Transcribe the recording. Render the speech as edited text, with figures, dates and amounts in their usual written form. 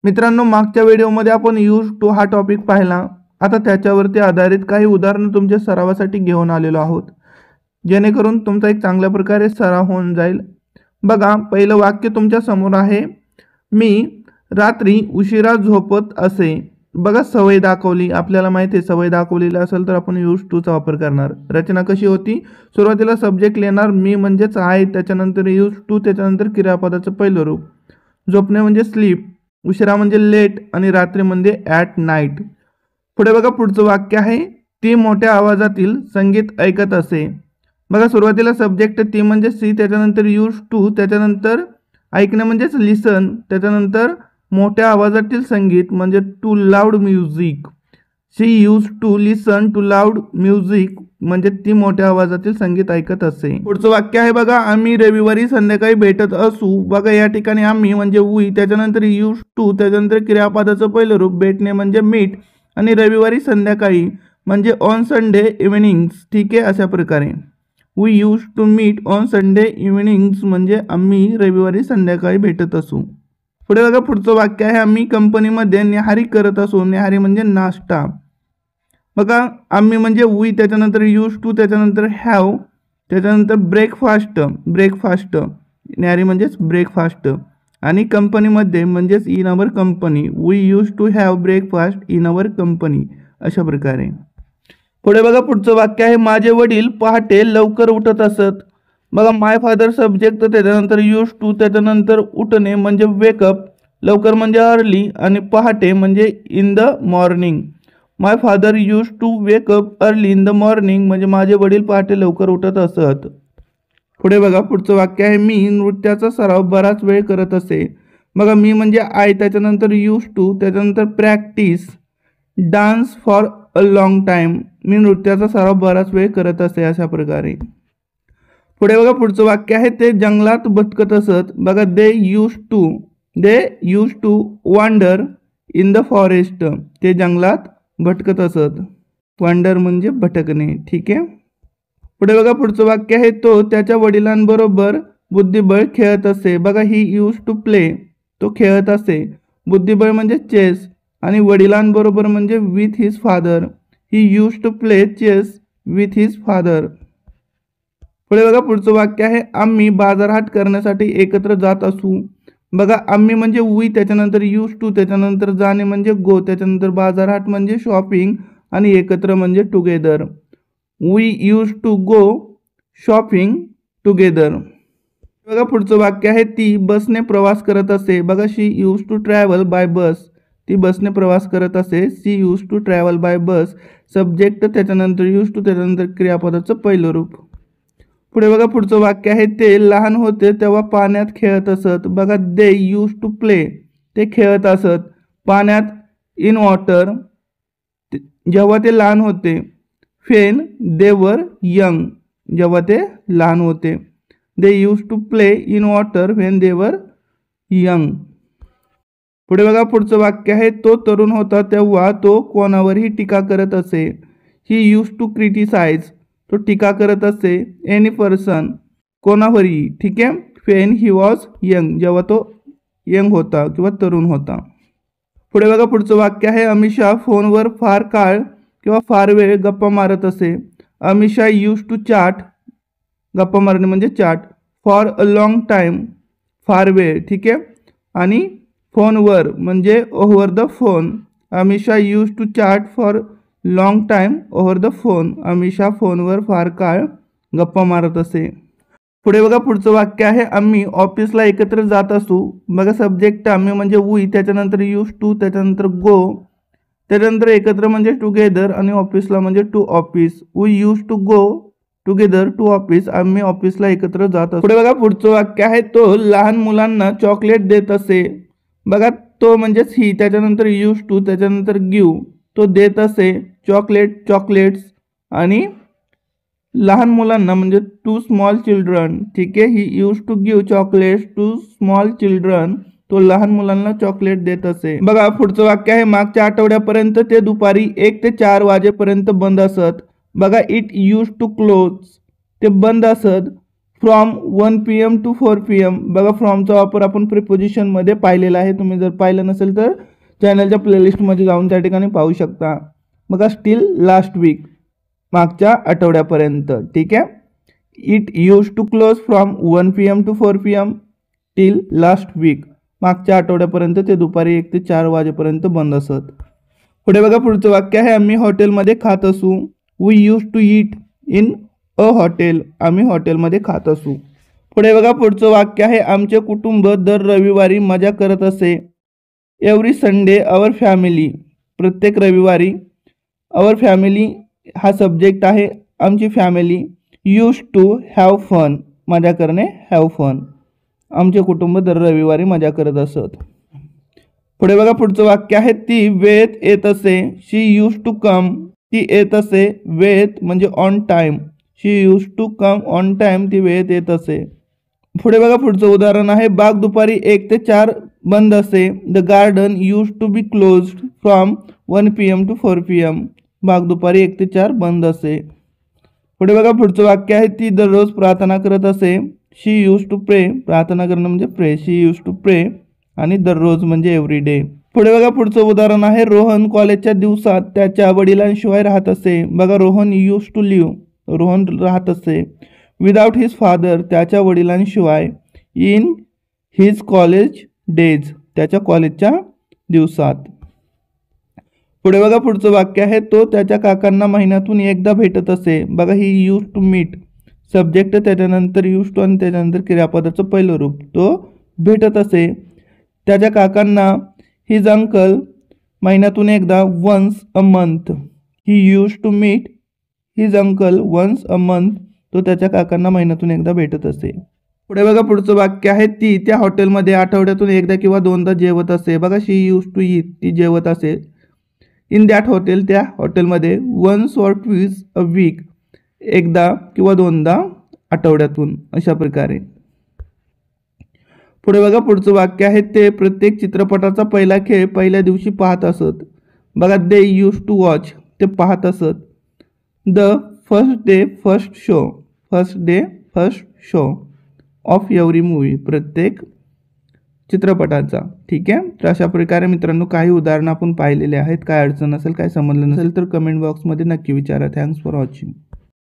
मित्रांनो, मागच्या व्हिडिओमध्ये आपण यूज टू हा टॉपिक पाहिला. आता त्याच्यावरती आधारित काही उदाहरणं तुमच्या सरावासाठी घेऊन आलेलो आहोत, जेणेकरून तुमचा एक चांगल्या प्रकारे सराव होऊन जाईल. बघा, पहिलं वाक्य तुमच्या समोर आहे. मी रात्री उशिरा झोपत असे. बघा, सवय दाखवली. आपल्याला माहिती आहे सवय दाखवलेली असेल तर आपण यूज टूचा वापर करणार. रचना कशी होती? सुरुवातीला सब्जेक्ट लिहिणार मी म्हणजेच आहे, त्याच्यानंतर यूज टू, त्याच्यानंतर क्रियापदाचं पहिलं रूप. झोपणे म्हणजे स्लीप, उशिरा म्हणजे लेट आणि रात्री म्हणजे ॲट नाईट. पुढे बघा, पुढचं वाक्य आहे. ती मोठ्या आवाजातील संगीत ऐकत असे. बघा, सुरुवातीला सब्जेक्ट ती म्हणजे सी, त्याच्यानंतर यूज टू, त्याच्यानंतर ऐकणे म्हणजेच लिसन, त्याच्यानंतर मोठ्या आवाजातील संगीत म्हणजे too loud music. She use to listen to loud music म्हणजे ती मोठ्या आवाजातील संगीत ऐकत असे. पुढचं वाक्य आहे बघा, आम्ही रविवारी संध्याकाळी भेटत असू. बघा, या ठिकाणी आम्ही म्हणजे वी, त्याच्यानंतर यूज टू, त्याच्यानंतर क्रियापदाचं पहिलं रूप भेटणे म्हणजे मीट आणि रविवारी संध्याकाळी म्हणजे ऑन संडे इव्हनिंग्स. ठीक आहे, अशा प्रकारे we use to meet on Sunday evenings म्हणजे आम्ही रविवारी संध्याकाळी भेटत असू. पुढे बघा, पुढचं वाक्य आहे. आम्ही कंपनीमध्ये न्याहारी करत असू. न्याहारी म्हणजे नाश्ता. बघा, आम्ही म्हणजे वी, त्याच्यानंतर यूज टू, त्याच्यानंतर हॅव, त्याच्यानंतर ब्रेकफास्ट. ब्रेकफास्ट न्याहारी म्हणजेच ब्रेकफास्ट आणि कंपनीमध्ये म्हणजेच in our company. We use to have breakfast in our company. अशा प्रकारे. पुढे बघा, पुढचं वाक्य आहे. माझे वडील पहाटे लवकर उठत असत. बघा, माय फादर सब्जेक्ट, त्याच्यानंतर यूज टू, त्याच्यानंतर उठणे म्हणजे वेकअप, लवकर म्हणजे अर्ली आणि पहाटे म्हणजे in the morning. My father use to wake up early in the morning म्हणजे माझे वडील पहाटे लवकर उठत असत. पुढे बघा, पुढचं वाक्य आहे. मी नृत्याचा सराव बराच वेळ करत असे. बघा, मी म्हणजे आय, त्याच्यानंतर यूज टू, त्याच्यानंतर practice dance for a long time. मी नृत्याचा सराव बराच वेळ करत असे. अशा प्रकारे. पुढे बघा, पुढचं वाक्य आहे. ते जंगलात भटकत असत. बघा, they use to wander in the forest. ते जंगलात भटकत असत. वॉन्डर म्हणजे भटकणे. ठीक आहे. पुढे बघा, पुढचं वाक्य आहे. तो त्याच्या वडिलांबरोबर बुद्धिबळ खेळत असे. बघा, ही यूज टू प्ले, तो खेळत असे. बुद्धिबळ म्हणजे चेस आणि वडिलांबरोबर म्हणजे with his father. He use to play chess with his father. पुढे बघा, पुढचं वाक्य आहे. आम्ही बाजारहाट करण्यासाठी एकत्र जात असू. बघा, आम्ही म्हणजे वी, त्याच्यानंतर यूज टू, त्याच्यानंतर जाणे म्हणजे गो, त्याच्यानंतर बाजारहाट म्हणजे शॉपिंग आणि एकत्र म्हणजे together. We use to go shopping together. बघा, पुढचं वाक्य आहे. ती बसने प्रवास करत असे. बघा, she use to travel by bus. ती बसने प्रवास करत असे. She use to travel by bus. Subject, त्याच्यानंतर यूज टू, त्याच्यानंतर क्रियापदाचं पहिलं रूप. पुढे बघा, पुढचं वाक्य आहे. ते लहान होते तेव्हा पाण्यात खेळत असत. बघा, दे यूज टू प्ले, ते खेळत असत पाण्यात इन वॉटर जेव्हा ते लहान होते. वेन दे वर यंग, जेव्हा ते लहान होते. They use to play in water when they were young. पुढे बघा, पुढचं वाक्य आहे. तो तरुण होता तेव्हा तो कोणावरही टीका करत असे. ही यूज टू क्रिटिसाइज, तो टीका करत असे. एनी पर्सन, कोणावरही. ठीक आहे. वेन ही वॉज यंग, जेव्हा तो यंग होता किंवा तरुण होता. पुढे बघा, पुढचं वाक्य आहे. अमिषा फोनवर फार काळ किंवा फार वेळ गप्पा मारत असे. अमिषा यूज टू चॅट, गप्पा मारणे म्हणजे chat, for a long time, फार वेळ. ठीक आहे. आणि फोनवर म्हणजे over the phone. Amisha use to chat for long time over the phone. Amisha फोनवर फार काळ गप्पा मारत असे. पुढे बघा, पुढचं वाक्य आहे. आम्ही ऑफिसला एकत्र जात असू. बघा, सब्जेक्ट आम्ही म्हणजे वी, त्याच्यानंतर यूज टू, त्याच्यानंतर गो, त्याच्यानंतर एकत्र म्हणजे टुगेदर आणि ऑफिसला म्हणजे to office. We use to go together to office. आम्ही ऑफिसला एकत्र जात असू. पुढे बघा, पुढचं वाक्य आहे. तो लहान मुलांना चॉकलेट देत असे. बघा, तो म्हणजेच ही, त्याच्यानंतर यूज टू, त्याच्यानंतर गिव, तो देत असे. चॉकलेट्स आणि लहान मुलांना म्हणजे टू स्मॉल चिल्ड्रन. ठीक आहे. He use to give chocolates to small children. तो लहान मुलांना चॉकलेट देत असे. बघा, पुढचं वाक्य आहे. मागच्या आठवड्यापर्यंत ते दुपारी 1 ते 4 वाजेपर्यंत बंद असत. बघा, इट यूज टू क्लोज, ते बंद असत फ्रॉम 1 PM टू 4 PM. बघा फ्रॉमचा वापर आपण प्रिपोजिशनमध्ये पाहिलेला आहे. तुम्ही जर पाहिलं नसेल तर चॅनलच्या प्लेलिस्टमध्ये जाऊन त्या ठिकाणी पाहू शकता. बघा स्टील लास्ट वीक, मागच्या आठवड्यापर्यंत. ठीक आहे. It use to close from 1 PM to 4 PM till last week. मागच्या आठवड्यापर्यंत ते दुपारी 1 ते 4 वाजेपर्यंत बंद असत. पुढे बघा पुढचं वाक्य आहे आम्ही हॉटेलमध्ये खात असू. We use to eat in a hotel. आम्ही हॉटेलमध्ये खात असू. पुढे बघा पुढचं वाक्य आहे आमचे कुटुंब दर रविवारी मजा करत असे. Every Sunday our family. प्रत्येक रविवारी आवर फॅमिली हा सब्जेक्ट आहे. आमची family use to have fun. मजा करणे, हॅव फन. आमचे कुटुंब दर रविवारी मजा करत असत. पुढे बघा पुढचं वाक्य आहे ती वेळेत येत असे. She use to come. ती येत असे वेळेत म्हणजे on time. She use to come on time. ती वेळेत येत असे. पुढे बघा पुढचं उदाहरण आहे बाग दुपारी 1 ते 4 बंद असे. The garden use to be closed from 1 PM to 4 PM. बाग दुपारी 1 ते 4 बंद असे. पुढे बघा पुढचं वाक्य आहे ती दररोज प्रार्थना करत असे. शी यूज टू प्रे. प्रार्थना करणं म्हणजे प्रे. शी यूज टू प्रे आणि दररोज म्हणजे एव्हरी डे. पुढे बघा पुढचं उदाहरण आहे रोहन कॉलेजच्या दिवसात त्याच्या वडिलांशिवाय राहत असे. बघा Rohan use to live. Rohan राहत असे विदाउट हिज फादर. त्याच्या वडिलांशिवाय इन हिज कॉलेज डेज. त्याच्या कॉलेजच्या दिवसात. पुढे बघा पुढचं वाक्य आहे तो त्याच्या काकांना महिन्यातून एकदा भेटत असे. बघा ही यूज टू मीट सब्जेक्ट, त्याच्यानंतर यूज टू आणि त्याच्यानंतर क्रियापदाचं पहिलं रूप. तो भेटत असे त्याच्या काकांना. हिज अंकल महिन्यातून एकदा once a month. He use to meet his uncle once a month. तो त्याच्या काकांना महिन्यातून एकदा भेटत असे. पुढे बघा पुढचं वाक्य आहे ती त्या हॉटेलमध्ये आठवड्यातून एकदा किंवा दोनदा जेवत असे. बघा शी यूज टू ईट. ती जेवत असे इन दॅट हॉटेल. त्या हॉटेलमध्ये once or twice a week. एकदा किंवा दोनदा आठवड्यातून. अशा प्रकारे. पुढे बघा पुढचं वाक्य आहे ते प्रत्येक चित्रपटाचा पहिला खेळ पहिल्या दिवशी पाहत असत. बघा दे यूज टू वॉच. ते पाहत असत. The first day first show. First day first show off every movie. प्रत्येक चित्रपटाचा. ठीक आहे. तर अशा प्रकारे मित्रांनो काही उदाहरणं आपण पाहिलेले आहेत. काय अडचण असेल, काय समजलं नसेल तर कमेंट बॉक्समध्ये नक्की विचारा. Thanks for watching.